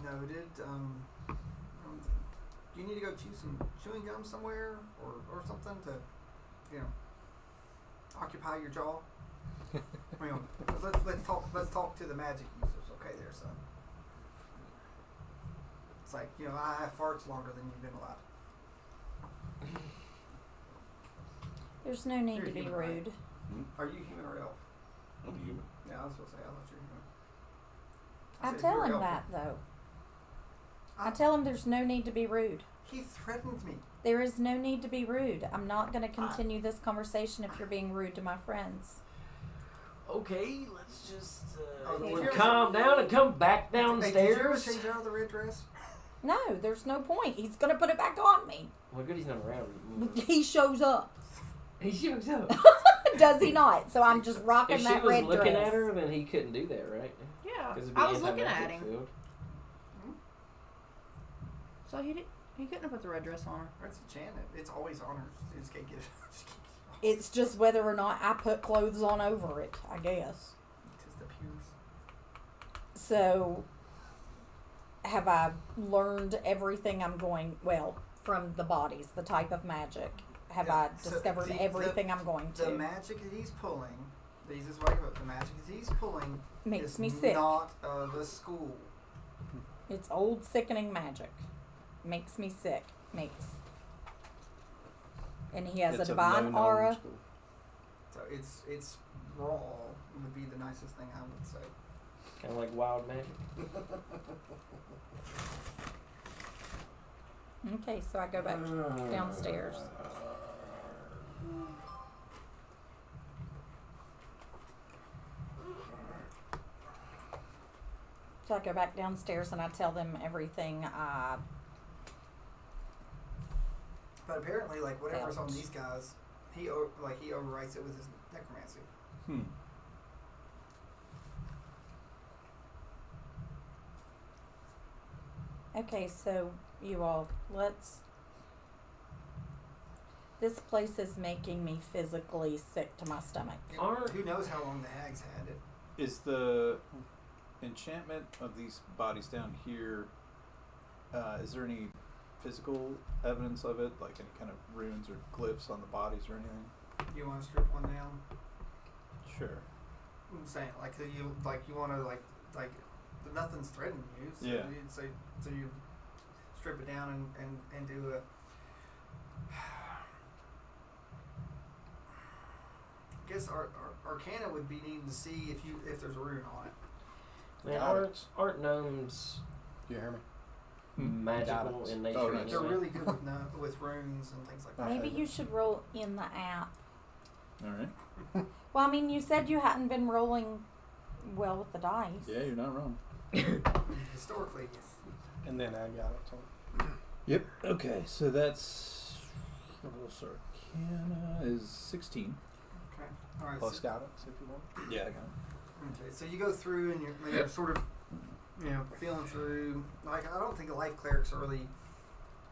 Noted. Do you need to go chew some chewing gum somewhere or something to, you know, occupy your jaw? You know, let's talk to the magic users, okay, there, son. It's like, you know, I have farts longer than you've been alive. There's no need You're to be human, right? rude. Are you human or elf? I'm human. Yeah, I was supposed to say I thought you were human. I said, tell "You're him elf." that though. I tell him there's no need to be rude. He threatened me. There is no need to be rude. I'm not going to continue this conversation if you're being rude to my friends. Okay, let's just did you ever- calm down and come back Hey, did you ever downstairs. change out of the red dress? No, there's no point. He's going to put it back on me. Well, good he's not around. He shows up. He shows up. Does he not? So I'm just rocking If she that was red looking dress. at her, then he couldn't do that, right? Yeah, 'Cause it'd be I was looking at anti-magic him. field. So he couldn't have put the red dress on her. It's enchanted. It's always on her. You just can't get it. It's just whether or not I put clothes on over it, I guess. It just appears. So, have I learned everything I'm going, well, from the bodies, the type of magic? Have Yeah, I so discovered everything I'm going to? The magic that he's pulling, the easiest way to put it, the magic that he's pulling Makes is me sick. not of a school. It's old, sickening magic. Makes me sick. And he has It's a of divine no known aura. school. So it's raw would be the nicest thing I would say. Kind of like wild magic. Okay, so I go back downstairs. So I go back downstairs and I tell them everything I But apparently, like whatever's on Felt. these guys, he overwrites it with his necromancy. Okay, so you all, this place is making me physically sick to my stomach. Who knows how long the hags had it? Is the enchantment of these bodies down here, is there any physical evidence of it? Like any kind of runes or glyphs on the bodies or anything? You want to strip one down? Sure. I'm saying like you want to like nothing's threatening you. So Yeah. So you strip it down and do a. I guess our Arcana would be needing to see if there's a rune on it. Man, aren't gnomes Do you hear me? magical Guidance. in nature? Oh, yes. They're anyway? really good with runes and things like that. Maybe you should roll in the app. All right. Well, I mean, you said you hadn't been rolling well with the dice. Yeah, you're not wrong. Historically, And then I got it. So. Yep. Okay, so that's Arcana is 16. okay, all right. Plus So, guidance if you want. Yeah, I got it. okay, so you go through and you're sort of, feeling through. Like I don't think the life clerics are really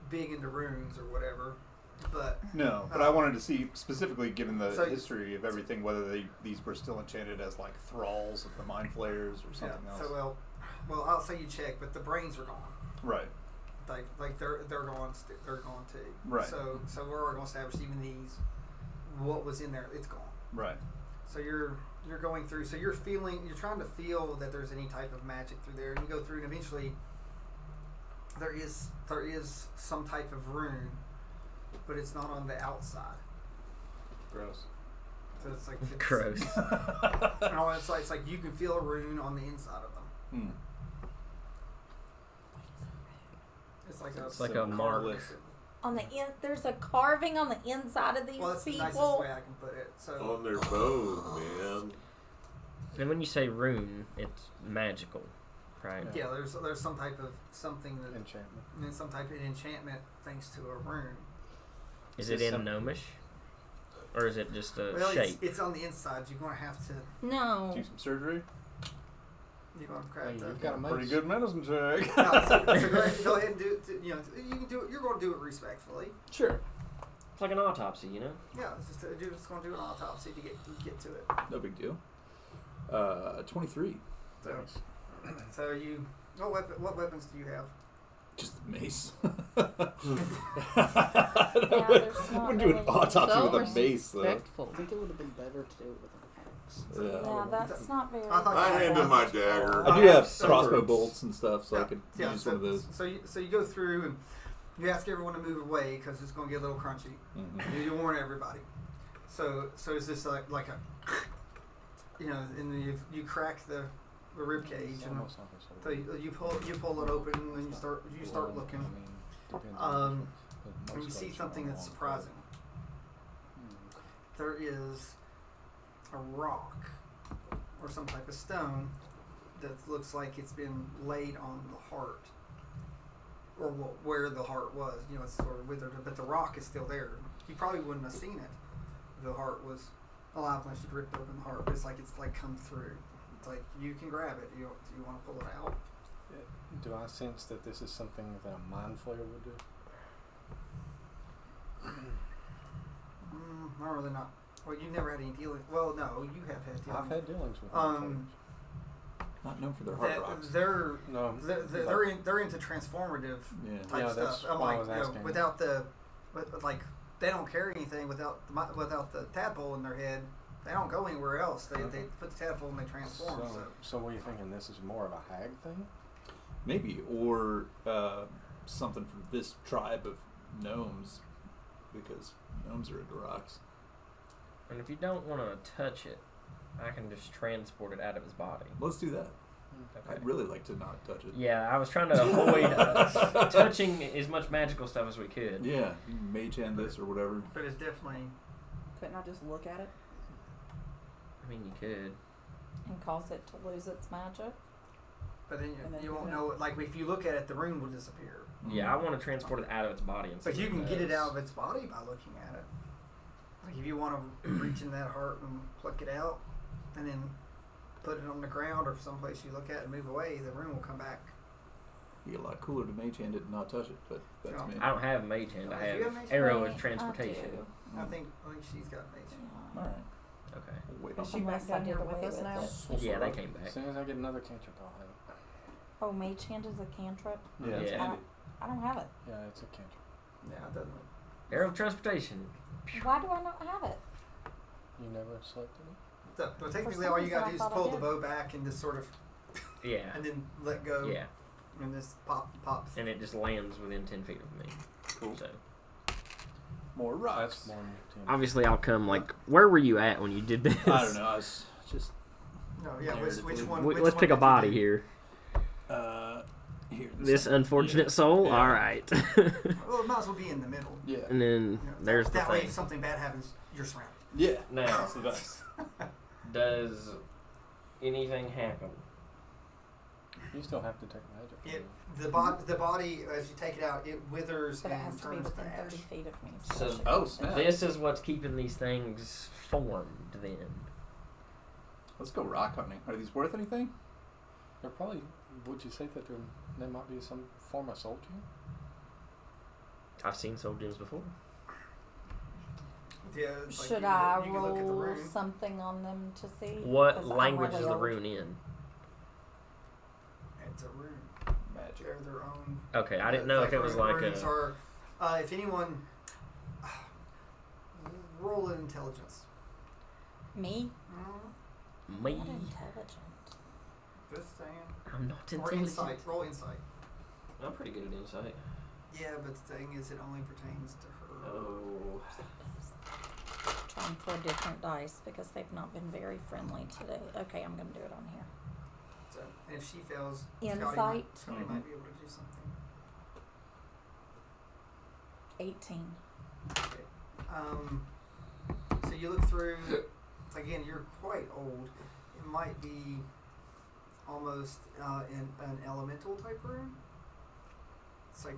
big into runes or whatever, but No, but I wanted to see specifically, given the So- history of everything, whether these were still enchanted as like thralls of the mind flayers or something else. So well, I'll say you check, but the brains are gone. Right. Like they're gone. They're gone too. Right. So we're going to establish even these. What was in there? It's gone. Right. So you're you're going through. So you're trying to feel that there's any type of magic through there, and you go through, and eventually there is some type of rune, but it's not on the outside. Gross. So it's like Gross. No, it's like you can feel a rune on the inside of them. It's like a mark. On the there's a carving on the inside of these Well, that's the people. nicest way I can put it. So On their bone, man. And when you say rune, it's magical, right? yeah, there's some type of something that Enchantment. and then some type of enchantment thanks to a rune. Is it in gnomish? Or is it just a shape? It's on the inside. You're gonna have to. No. Do some surgery. You're gonna crack Hey, that. you've got a Pretty mace. good medicine check. No, so go ahead and do it. You can do it. You're gonna do it respectfully. Sure. It's like an autopsy, you know? Yeah, it's just gonna do an autopsy to get to it. No big deal. 23. So, so you. What weapons do you have? Just the mace. Yeah, there's not Wouldn't do an really- autopsy So with a mace, though. respectful. I think it would have been better to do it with an axe. Yeah, that's not very. I thought I you handed my dagger. I do have So- crossbow bolts and stuff, so I could Yeah, use so, one of those. So you go through and you ask everyone to move away because it's gonna get a little crunchy. You warn everybody. So it's just like a, and then you crack the rib cage It's and almost like a sword. so you pull it open and then you start looking. I mean, depends on Um, the and you see most something that's long surprising. Mm. There is a rock or some type of stone that looks like it's been laid on the heart, or where the heart was. It's sort of withered, but the rock is still there. You probably wouldn't have seen it if the heart was alive unless you ripped open the heart. But it's like come through. It's like you can grab it. Do you want to pull it out? Do I sense that this is something that a mind flayer would do? Not really. Not. Well, you've never had any dealings. Well, no, you have had dealings. I've had dealings with mind Not known for their hard rocks. They're flayers. they're into transformative Yeah. type Yeah, stuff. that's I'm why I like, was asking. without they don't carry anything without the tadpole in their head. They don't go anywhere else. They put the tadpole and they transform. So what are you thinking? This is more of a hag thing? Maybe, or something from this tribe of gnomes, because gnomes are into rocks. And if you don't want to touch it, I can just transport it out of his body. Let's do that. Okay. I'd really like to not touch it. Yeah, I was trying to avoid touching as much magical stuff as we could. Yeah, you can mage hand this or whatever. But it's definitely Couldn't I just look at it? I mean, you could. And cause it to lose its magic. But then And then you won't you know. Like if you look at it, the rune will disappear. Yeah, I want to transport it out of its body. And But see you what can get it does. out of its body by looking at it. Like if you want to reach in that heart and pluck it out, and then put it on the ground or someplace you look at and move away, the rune will come back. It'd be a lot cooler to mage hand it and not touch it, but that's Yeah. me. I don't have mage hand. I Do you have have mage arrow hand? as transportation. I do. I think she's got mage. All right. Okay. We'll wait Is on she that. Unless back I down did here away with us with now? it. Yeah, they came As back. soon as I get another cantrip, I'll have it. Oh, mage hand is a cantrip. Yeah, it's Yeah. handy. I don't have it. Yeah, it's a cantrip. Yeah, it doesn't. Arrow of transportation. Why do I not have it? You never selected it? So, well, technically, some all you reason gotta I do is thought I pull the did. bow back and just sort of, Yeah. and then let go. Yeah. And this pops. And it just lands within 10 feet of me. Cool. So More rocks. That's more than 10. obviously, I'll come. Like, where were you at when you did this? I don't know. I was just No, yeah. Which Narratively. one? Let's which pick one a did you body do? here. Here. This one. unfortunate soul. Yeah. All right. Well, it might as well be in the middle. Yeah. And then You know, there's the that way, thing. if something bad happens, you're surrounded. Yeah. Now, That's the best. does anything happen? You still have to take magic. The body, as you take it out, it withers But it and has to be turns to within ash. 30 feet of me. So- I should- Oh, snap. This is what's keeping these things formed. Then Let's go rock hunting. Are these worth anything? They're probably. Would you say that there might be some form of soul gem? I've seen soul gems before. Yeah, it's like Should you I can look at the roll rune. something on them to see? What 'Cause I'm language really is the old. rune in? It's a rune. Magic. They're their own. Okay, I didn't know if it was like runes a. are, if anyone, roll an intelligence. Me? Me? Not intelligent. Just saying. I'm not Or intelligent. insight. Roll insight. I'm pretty good at insight. Yeah, but the thing is, it only pertains to her. Oh. Trying for a different dice because they've not been very friendly today. Okay, I'm gonna do it on here. So, and if she fails, Insight. Scotty might be able to do something. 18. Okay. So you look through. Again, you're quite old. It might be almost in an elemental type room. It's like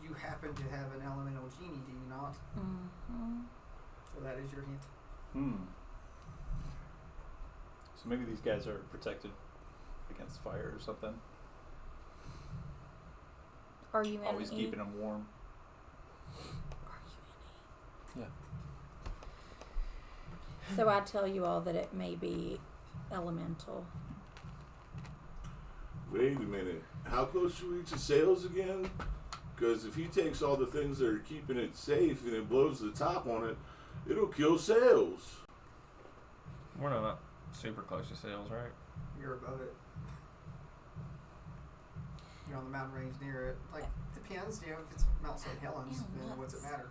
you happen to have an elemental genie, do you not? Mm-hmm. So that is your hint. So maybe these guys are protected against fire or something. Are you in Always E? keeping them warm. Are you in E? Yeah. So I tell you all that it may be elemental. Wait a minute. How close should we to sails again? Because if he takes all the things that are keeping it safe and it blows the top on it, it'll kill sails. We're not super close to sales, right? You're above it. You're on the mountain range near it. Like, depends, if it's Mount St. Helens, Yeah, then what's it nuts. matter?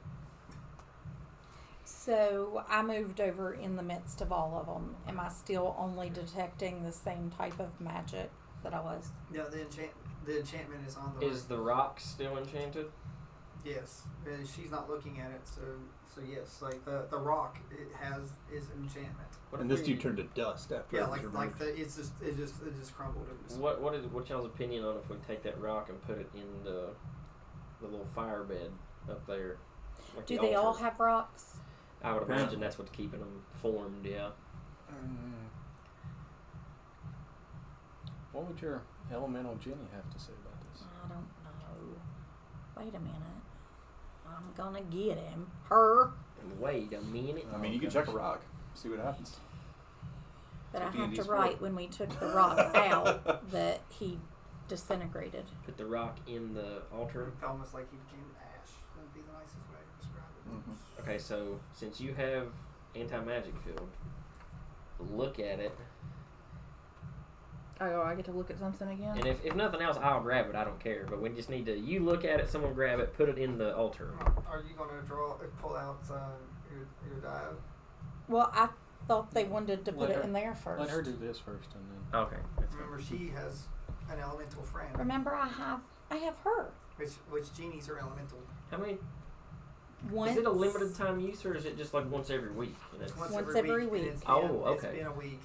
So I moved over in the midst of all of them. Am I still only detecting the same type of magic that I was? Yeah, the enchantment is on the Is the rock still enchanted? Yes. She's not looking at it, so yes, like the rock is enchantment. What And if this we- dude turned to dust after Yeah, it was like removed. it just crumbled. It was, What's y'all's opinion on if we take that rock and put it in the little fire bed up there? Like Do the they all altar? have rocks? I would imagine that's what's keeping them formed. Yeah. What would your elemental genie have to say about this? I don't know. Wait a minute. I'm gonna get him. Her. Wait a minute. I mean, you can check a rock, see what happens. But I That's what have to D&D's for. write when we took the rock out that he disintegrated. Put the rock in the altar. almost like he became ash. That'd be the nicest way to describe it. Mhm. Okay, so since you have anti-magic field, look at it, Oh, I get to look at something again? and if nothing else, I'll grab it. I don't care. But we just need to. You look at it. Someone grab it. Put it in the altar. Are you going to pull out your die? Well, I thought they wanted to put Let it her- in there first. Let her do this first, and then Okay. That's fine. Remember, she has an elemental friend. Remember, I have her. Which genies are elemental. How many? Once. Is it a limited time use, or is it just like once every week? And it's, Once every and week. It's Oh, been, okay. It's been a week.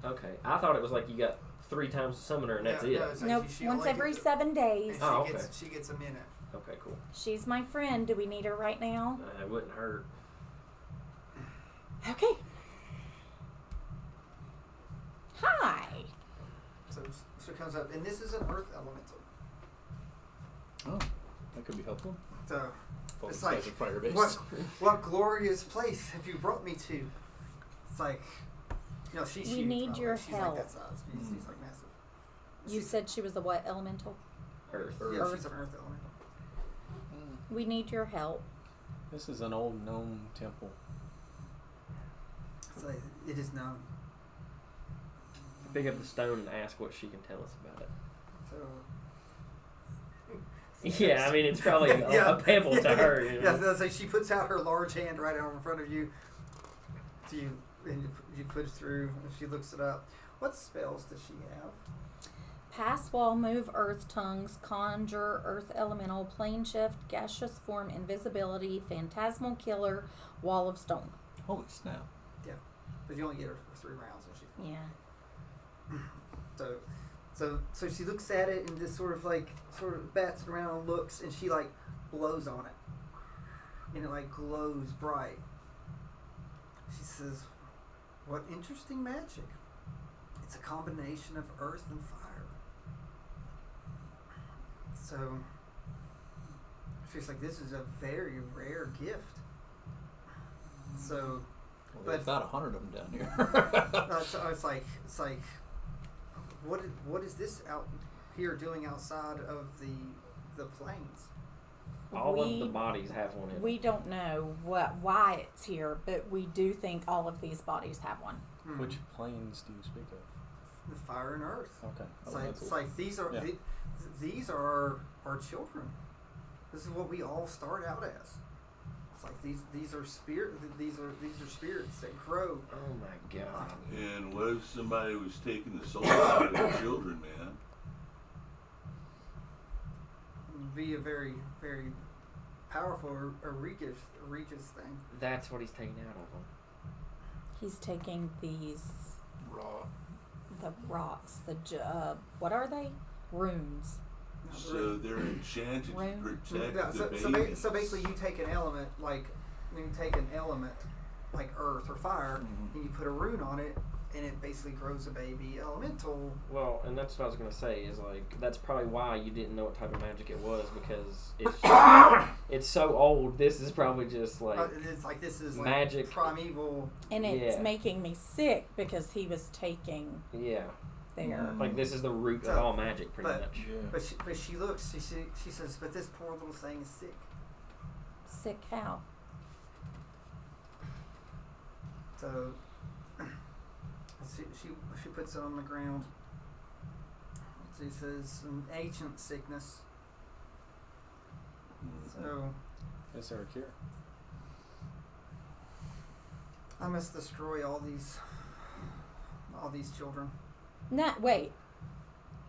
okay. I thought it was like you got 3 times the summoner and that's No, it. no, so Nope. she Once only every gets 7 and days. she Oh, okay. she gets a minute. Okay, cool. She's my friend. Do we need her right now? It wouldn't hurt. Okay. Hi. So it comes up, and this is an earth elemental. Oh, that could be helpful. So Well, It's these guys like, are fire-based. what glorious place have you brought me to? It's like, she's We huge, need by the your way. She's help. like that size. She's like massive. You said she was a what elemental? Earth. Yeah, Earth. she's an earth elemental. We need your help. this is an old gnome temple. So it is known. Pick up the stone and ask what she can tell us about it. So Yeah, I mean, it's probably Yeah. a pebble to her. You know? Yeah, so she puts out her large hand right out in front of you. And you put it through, and she looks it up. What spells does she have? Pass wall, move earth tongues, conjure earth elemental, plane shift, gaseous form, invisibility, phantasmal killer, wall of stone. Holy snap. But you only get her for 3 rounds, and she's Yeah. So she looks at it and just sort of bats it around and looks, and she like blows on it, and it like glows bright. She says, "What interesting magic! It's a combination of earth and fire." So she's like, "This is a very rare gift." So Well, But- there's about 100 of them down here. so it's like what is this out here doing outside of the plains? All of the bodies have one in them. We don't know why it's here, but we do think all of these bodies have one. Which planes do you speak of? The fire and earth. Okay. It's like these are Yeah. these are our children. This is what we all start out as. It's like these are these are spirits that grow. Oh my god. And what if somebody was taking the souls out of their children, man? It'd be a very, very powerful egregious thing. That's what he's taking out of them. He's taking these Raw. the rocks, what are they? Runes. So they're enchanted to Right. protect Yeah, the so babies. basically you take an element like earth or fire, Mhm. and you put a rune on it, and it basically grows a baby elemental. Well, and that's what I was gonna say is like that's probably why you didn't know what type of magic it was because it's so old. This is probably just like It's like this is like magic. primeval. And it's Yeah. making me sick because he was taking yeah, their. like this is the root of So, all magic, pretty but- much. Yeah. But she looks. She says, but this poor little thing is sick. Sick how? So she puts it on the ground. She says an ancient sickness. So Is there a cure? I must destroy all these children. No, wait.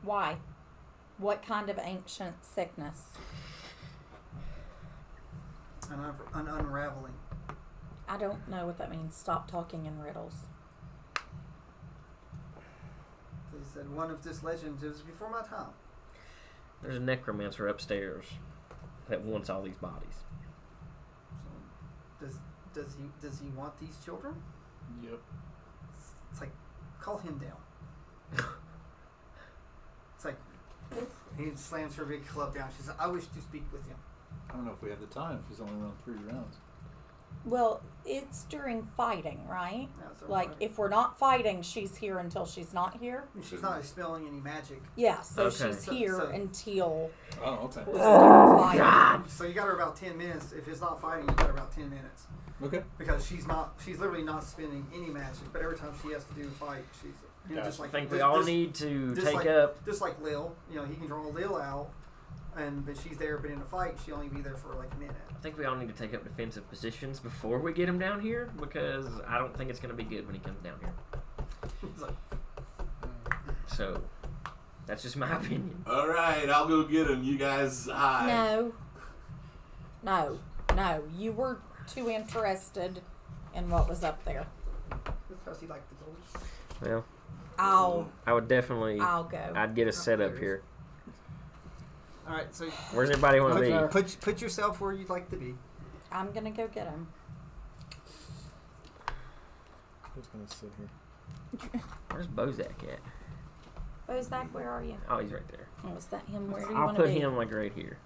Why? What kind of ancient sickness? An unraveling. I don't know what that means. Stop talking in riddles. They said one of this legend is before my time. There's a necromancer upstairs that wants all these bodies. So does he want these children? Yep. It's like, call him down. It's like he slams her big club down. She says, I wish to speak with him. I don't know if we have the time if he's only run 3 rounds. Well, it's during fighting, right? Yeah, so Like, if we're not fighting, she's here until she's not here. she's not expelling any magic. Yeah, so Okay. she's here So- until Oh, okay. we start fighting. So you got her about 10 minutes. If it's not fighting, you got her about 10 minutes. Okay. Because she's literally not spending any magic, but every time she has to do a fight, she's just I like think we just- all just- need to just take like- up. just like Lil, he can draw Lil out, but she's there. But in a fight, she'll only be there for like a minute. I think we all need to take up defensive positions before we get him down here because I don't think it's going to be good when he comes down here. It's like, So that's just my opinion. All right, I'll go get him. You guys hide. No. You were too interested in what was up there. because he liked the gold. Well, I'll I would definitely. go. I'd get a setup here. All right, so Where's everybody want to be? put yourself where you'd like to be. I'm gonna go get him. Who's gonna sit here? Where's Bozak at? Bozak, where are you? Oh, he's right there. Oh, is that him? Where do you I'll want to put be? him like right here.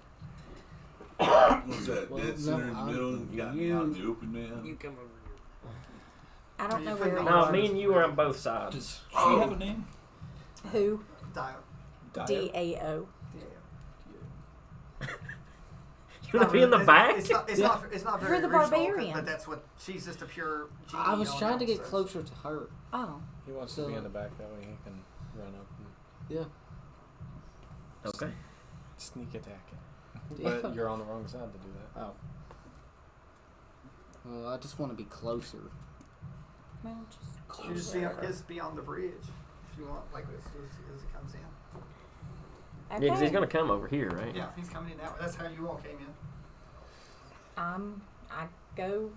What's that? Well, Dead center in the no, middle and you got me out in the open, man. come over here. I don't know You where put he him No, is. me and you are on both sides. Does she have a name? Who? Dial. DAO. You want to be in the back? It's not very You're the original, barbarian. but that's what she's just a pure. I was genie trying to on get it, so- closer to her. Oh. He wants to be in the back, that way he can run up and Yeah. Okay. sneak attack it. Yeah. But you're on the wrong side to do that. Oh. Well, I just want to be closer. Well, You just be on the bridge if you want, like as it comes in. Yeah, because okay. he's gonna come over here, right? Yeah, he's coming in that way. That's how you all came in. I go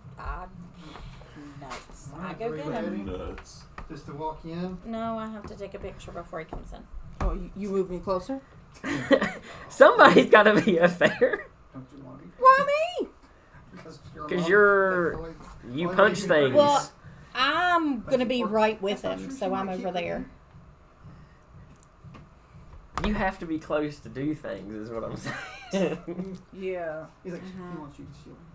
nuts. I go get Ready? him. Nuts. Just to walk in. No, I have to take a picture before he comes in. Oh, you move me closer? Somebody's got to be up there. Don't you want to be? Why me? Because You punch things. Well, I'm gonna be That's right with not him, true. so She I'm might over keep it there. You have to be close to do things, is what I'm saying. Yeah. He's like, he wants you to shield him.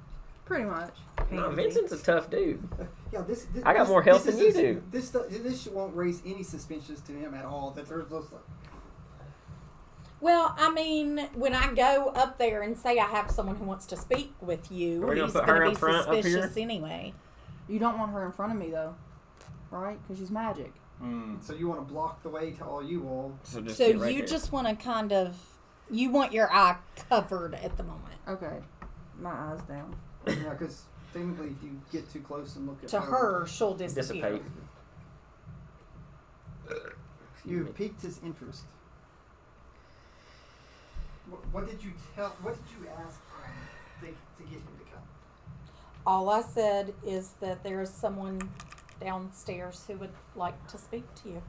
Pretty much. No, Vincent's a tough dude. Yeah, this I got more health this than you is- do. This won't raise any suspicions to him at all. That there's those. Well, I mean, when I go up there and say I have someone who wants to speak with you, Are we gonna he's put going her to up be front up here? suspicious anyway. You don't want her in front of me though, right? Because she's magic. So you want to block the way to all you all. So just So get right you here. just want to kind of, you want your eye covered at the moment. Okay, my eyes down. Yeah, because technically, if you get too close and look at To her, she'll disappear. dissipate. you've piqued his interest. What did you tell? What did you ask him to get him to come? All I said is that there is someone downstairs who would like to speak to you.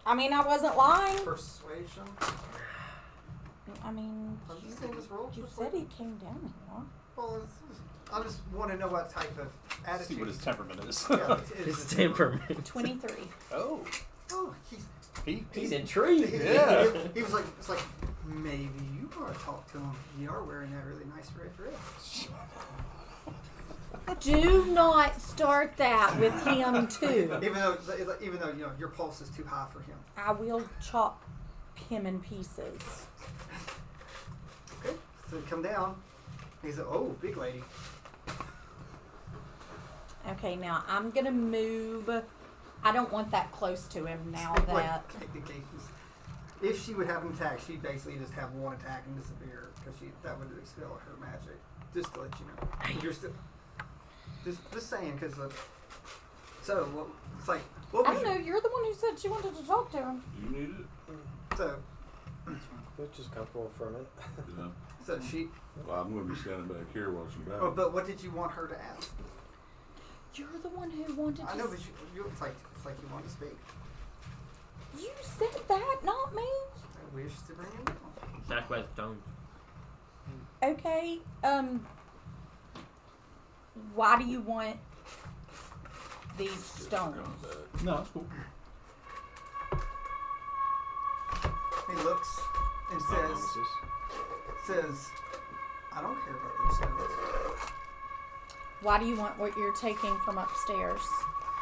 I mean, I wasn't lying. Persuasion. I mean, I'm just saying this role. you said he came down here. Well, I just want to know what type of attitude. See what his temperament is. Yeah, His temperament. 23. Oh, Oh, He's intrigued. Yeah. He was like, it's like maybe you want to talk to him. You are wearing that really nice red dress. Do not start that with him too. Even though you know your pulse is too high for him. I will chop him in pieces. Okay, so come down. He's like, oh, big lady. Okay, now I'm gonna move. I don't want that close to him now that. If she would have an attack, she'd basically just have one attack and disappear because that would expel her magic. Just to let you know. You're still just saying because so well, it's like what I was don't know. You're the one who said she wanted to talk to him. You need it? so We'll just comfortable for a minute. Yeah. so she. Well, I'm going to be standing back here watching back. Oh, but what did you want her to ask? You're the one who wanted to. I know, but it's like you want to speak. You said that, not me. I wish to bring him down. Southwest Stone. Okay. Why do you want these stones? no, it's cool. He looks and says, I don't care about those stones. Why do you want what you're taking from upstairs?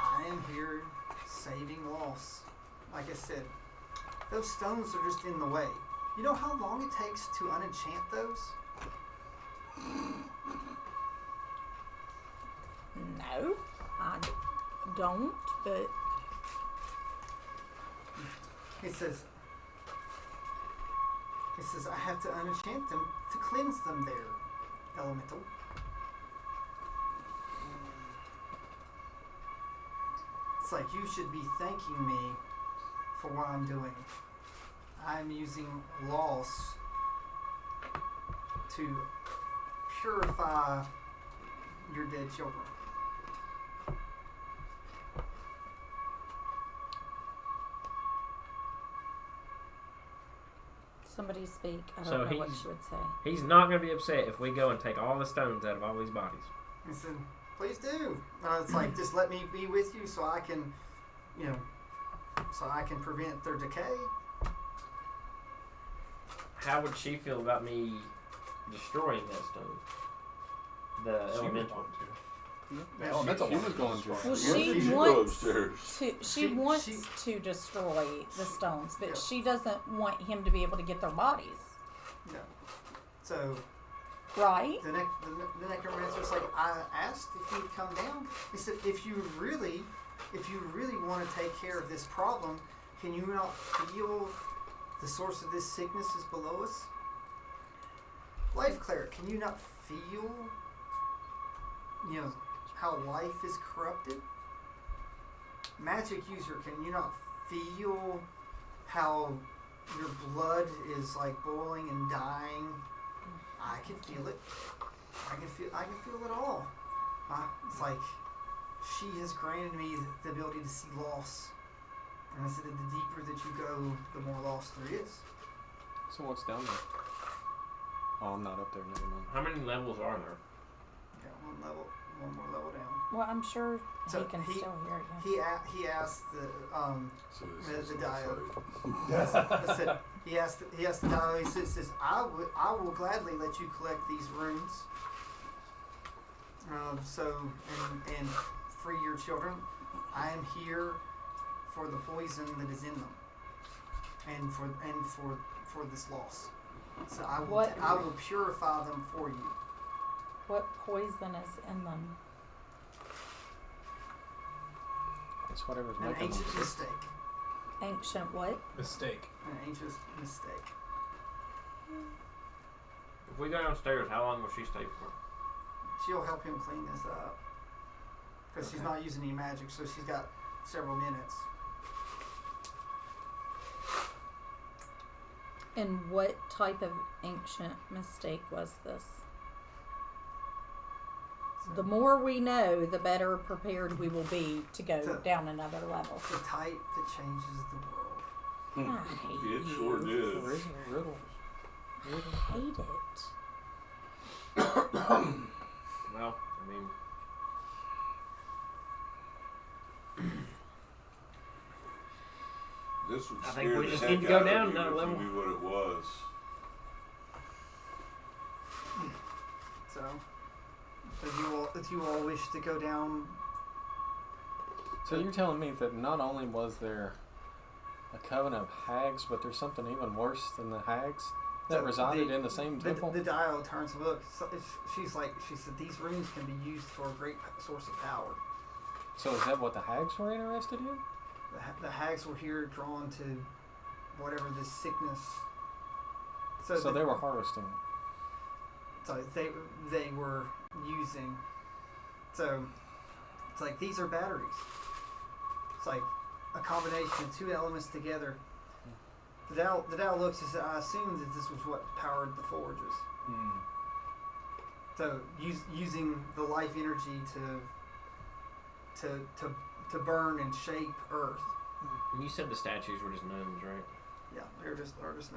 I am here saving loss. Like I said, those stones are just in the way. You know how long it takes to unenchant those? No, I don't, but He says, I have to unenchant them to cleanse them there, elemental. It's like you should be thanking me for what I'm doing. I'm using loss to purify your dead children. somebody speak. I So don't know what he's- she would say. He's not going to be upset if we go and take all the stones out of all these bodies. He said, please do. It's like, just let me be with you so I can, so I can prevent their decay. How would she feel about me destroying that stone? The elemental. The elemental She one was going to. Well, You she should go wants upstairs. to. She wants to destroy the stones, but Yeah. she doesn't want him to be able to get their bodies. No. So Right? the necromancer's like, I asked if you'd come down. He said, if you really want to take care of this problem, can you not feel the source of this sickness is below us? Life cleric, can you not feel, how life is corrupted? Magic user, can you not feel how your blood is like boiling and dying? I can feel it. I can feel it all. It's like she has granted me the ability to see loss. And I said that the deeper that you go, the more loss there is. So what's down there? Oh, I'm not up there. Never mind. How many levels are there? Got one more level down. Well, I'm sure So he can still hear you. He asked So this the is diode. fight. I said he asked the diode. He says I will gladly let you collect these runes. And free your children. I am here for the poison that is in them. and for this loss. So I What- will purify them for you. What poison is in them? It's whatever's An making them ancient sick. mistake. Ancient what? Mistake. An ancient mistake. If we go downstairs, how long will she stay for? She'll help him clean this up. Because she's Okay. not using any magic, so she's got several minutes. And what type of ancient mistake was this? So The more we know, the better prepared we will be to go So- down another level. the type that changes the world. I hate It you. sure did. Riddles. I hate it. Well, I mean, This would I think scare we the just heck need to go out of down you another if level. you knew what it was. So, if you all wish to go down, So you're telling me that not only was there a coven of hags, but there's something even worse than the hags that So resided in the same temple? the dial turns and look. So she said these rooms can be used for a great source of power. So is that what the hags were interested in? The hags were here drawn to whatever this sickness. So they were harvesting. So they were using. So it's like these are batteries. It's like a combination of two elements together. The Tao looks as I assumed that this was what powered the forges. So using the life energy to burn and shape Earth. you said the statues were just gnomes, right? Yeah, they're just gnomes.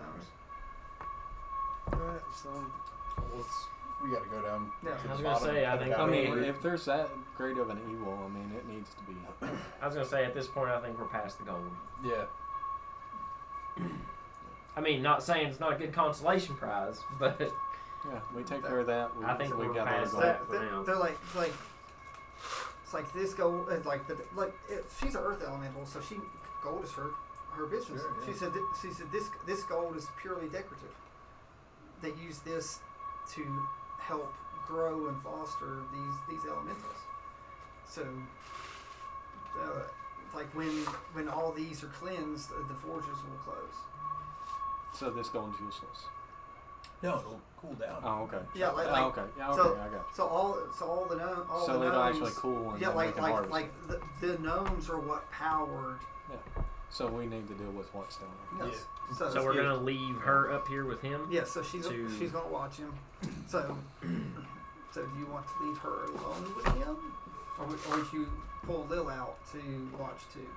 Alright, so we gotta go down. Yeah. to I was the gonna bottom, say, I cut it think- down I mean, over. if there's that great of an evil, I mean, it needs to be. I was gonna say at this point, I think we're past the gold. Yeah. I mean, not saying it's not a good consolation prize, but Yeah, we take care of that. I think we we're got past the that. gold. They're like it's like this gold she's an earth elemental, so gold is her business. Sure, yeah. She said this gold is purely decorative. They use this to help grow and foster these elementals. So like when all these are cleansed, the forges will close. So this gold's useless. No, it'll cool down. Oh, okay. Yeah, like okay. Yeah, okay, so- I got you. So all the gnomes. So it'll actually cool and Yeah, then we can harvest like it. the gnomes are what powered. So we need to deal with what's down there. Yes. so we're gonna leave her up here with him. Yeah, so she's to- gonna watch him. So do you want to leave her alone with him, or would you pull Lil out to watch too?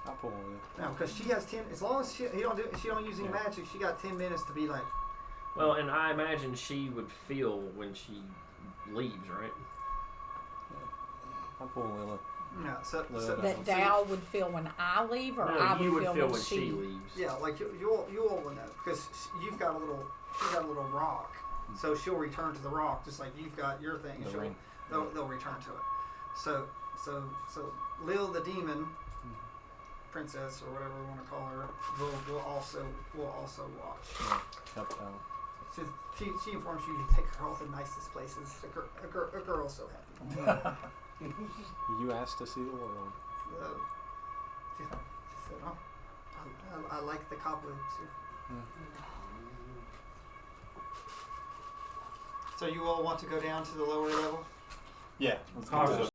I'll pull it. Now, because she has 10. As long as she don't use any Yeah. magic, she got 10 minutes to be like. Well, and I imagine she would feel when she leaves, right? I'll pull Lila. No, so That Dow would feel when I leave, or No, I you would would feel when she leaves. yeah, like you all will know because she's got a little rock, so she'll return to the rock just like you've got your thing. The ring. They'll return to it. So Lil the demon, princess or whatever we want to call her, will also watch. Yeah, help out. She informs you to take her all the nicest places. A girl's so happy. You asked to see the world. She said, "Oh, I like the cobwebs here." Hmm. So you all want to go down to the lower level? Yeah. Cars